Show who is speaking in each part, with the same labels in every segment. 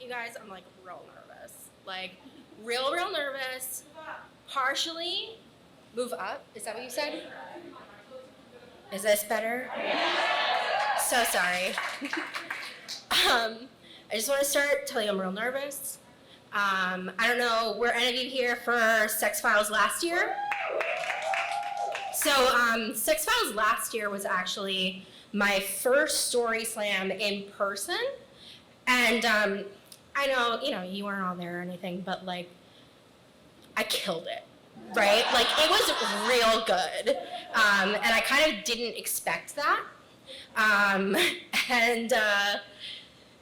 Speaker 1: you guys, I'm like real nervous. Like real nervous. Partially move up. Is that what you said? Is this better? So sorry. I just want to start telling you I'm real nervous. I don't know, were any of you here for Sex Files last year? So Sex Files last year was actually my first StorySlam in person. And I know, you weren't all there or anything, but like, I killed it, right? Like, it was real good. And I kind of didn't expect that. And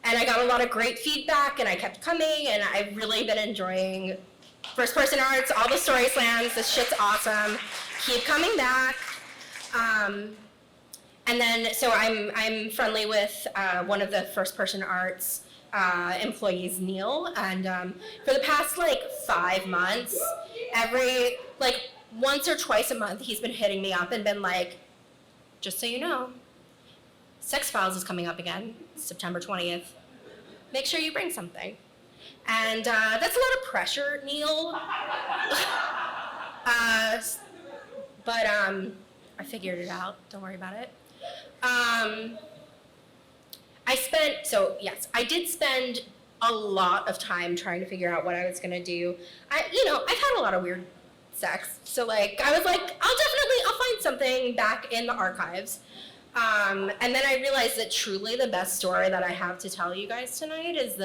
Speaker 1: I got a lot of great feedback, and I kept coming, and I've really been enjoying First Person Arts, all the StorySlams. This shit's awesome. Keep coming back. And then, so I'm friendly with one of the First Person Arts employees, Neil, and for the past 5 months, once or twice a month, he's been hitting me up and been like, just so you know, Sex Files is coming up again, September 20th. Make sure you bring something. And that's a lot of pressure, Neil. But I figured it out, don't worry about it. I did spend a lot of time trying to figure out what I was gonna do. I've had a lot of weird sex, so I was like, I'll find something back in the archives. And then I realized that truly the best story that I have to tell you guys tonight is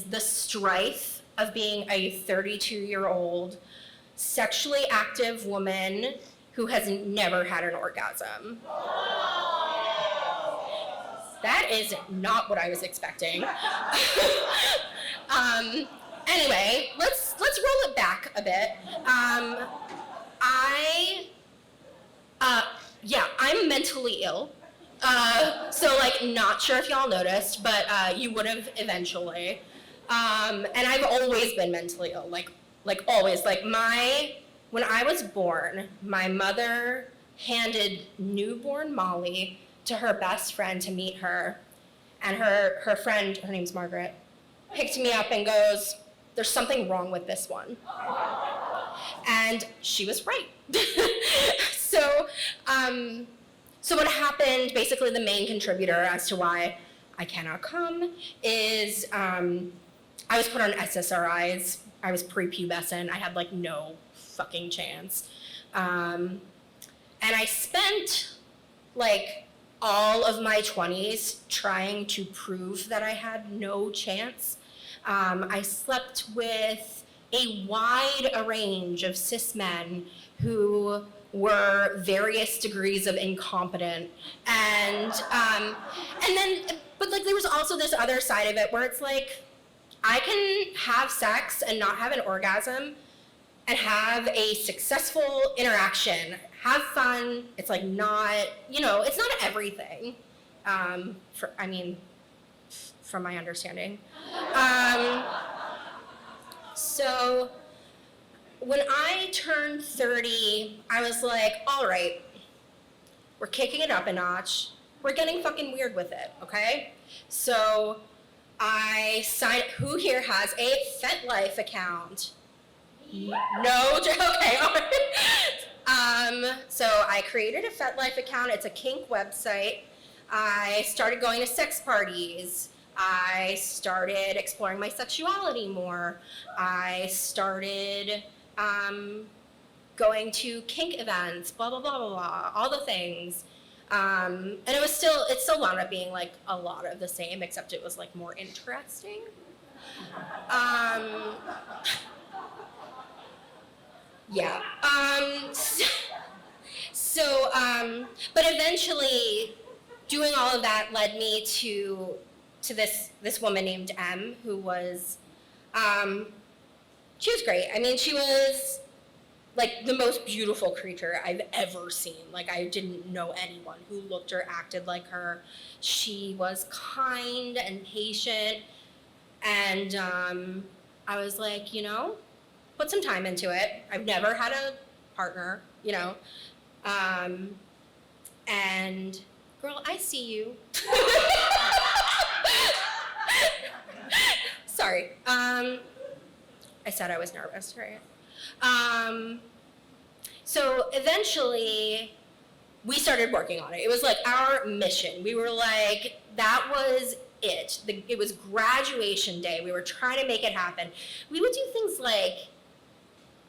Speaker 1: the strife of being a 32-year-old sexually active woman who has never had an orgasm. That is not what I was expecting. Anyway, let's roll it back a bit. I'm mentally ill. So not sure if y'all noticed, but you would have eventually. And I've always been mentally ill, always. When I was born, my mother handed newborn Molly to her best friend to meet her. And her friend, her name's Margaret, picked me up and goes, "There's something wrong with this one." And she was right. So what happened, basically the main contributor as to why I cannot come is I was put on SSRIs. I was prepubescent. I had no fucking chance. And I spent all of my 20s trying to prove that I had no chance. I slept with a wide range of cis men who were various degrees of incompetent. But there was also this other side of it where it's I can have sex and not have an orgasm and have a successful interaction, have fun. It's not, it's not everything, from my understanding. So when I turned 30, I was like, all right, we're kicking it up a notch. We're getting fucking weird with it, okay? So I signed, who here has a FetLife account? No? Okay, all right. So I created a FetLife account. It's a kink website. I started going to sex parties. I started exploring my sexuality more. I started going to kink events, blah, blah, blah, blah, blah, all the things. And it still wound up being a lot of the same, except it was more interesting. Yeah. But eventually doing all of that led me to this woman named M, who was, she was great. I mean, she was the most beautiful creature I've ever seen. I didn't know anyone who looked or acted like her. She was kind and patient, and I was like, put some time into it. I've never had a partner, and girl, I see you. sorry. I said I was nervous, right? So eventually, we started working on it. It was like our mission. We were like, that was it. It was graduation day. We were trying to make it happen. We would do things like,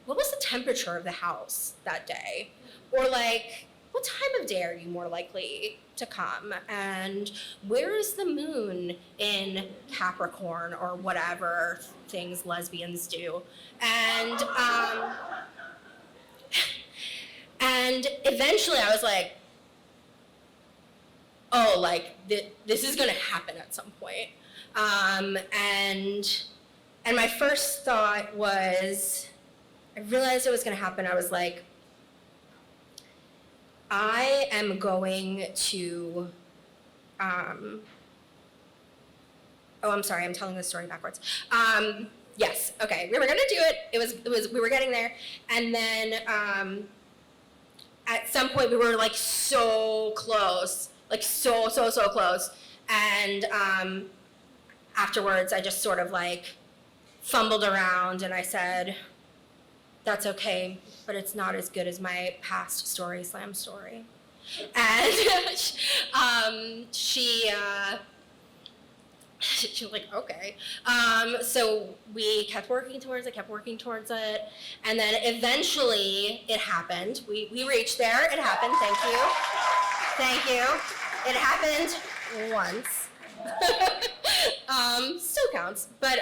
Speaker 1: what was the temperature of the house that day? Or like, what time of day are you more likely to come? And where is the moon in Capricorn, or whatever things lesbians do? And and eventually I was like, oh, like this is gonna happen at some point. And my first thought was, I realized it was gonna happen. I was like, I am going to, oh, I'm sorry, I'm telling this story backwards. Yes, okay, we were gonna do it. We were getting there. And then at some point we were like so close, like so close. And afterwards I just sort of like fumbled around and I said, that's okay, but it's not as good as my past StorySlam story. And she was like, okay. So we kept working towards it, and then eventually it happened. We reached there, it happened, thank you. It happened once. Still counts, but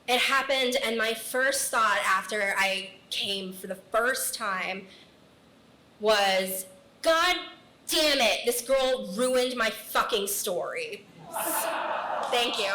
Speaker 1: it happened, and my first thought after I came for the first time was, God damn it, this girl ruined my fucking story. Thank you.